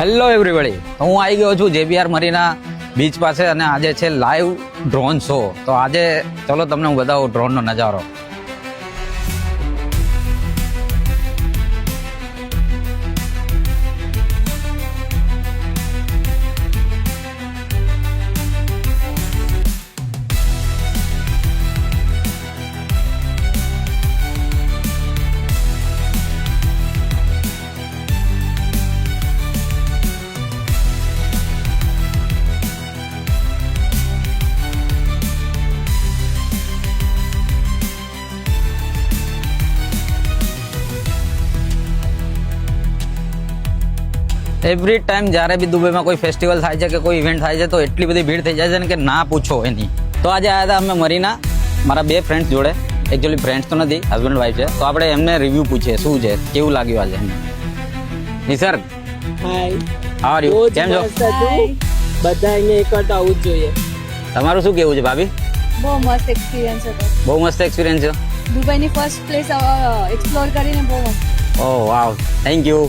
Hello everybody, હું આવી ગયો છું JBR મરીના બીચ પાસે અને આજે છે લાઈવ ડ્રોન શો. તો આજે ચલો તમને હું બતાવું ડ્રોનનો નજારો. એવરી ટાઈમ જ્યારે બી દુબઈમાં કોઈ ફેસ્ટિવલ થાય છે કે કોઈ ઇવેન્ટ થાય છે તો એટલી બધી ભીડ થઈ જાય છે ને કે ના પૂછો એની. તો આજે આવ્યા હતા અમે મરીના મારા બે ફ્રેન્ડ્સ જોડે. એકચ્યુઅલી ફ્રેન્ડ્સ તો નથી, હસબન્ડ વાઈફ છે. તો આપણે એમને રિવ્યૂ પૂછીએ શું છે, કેવું લાગ્યું આજે એમને. નિસર્ગ, હાય, હાઉ આર યુ? કેમ છો? બધા અહીંયા એક વાર તો આવું જ જોઈએ. તમારું શું કેવું છે ભાભી? બહુ મસ્ત એક્સપિરિયન્સ હતો. બહુ મસ્ત એક્સપિરિયન્સ છે. દુબઈની ફર્સ્ટ પ્લેસ એક્સપ્લોર કરીને બહુ મસ્ત. ઓહ વાવ, થેન્ક યુ.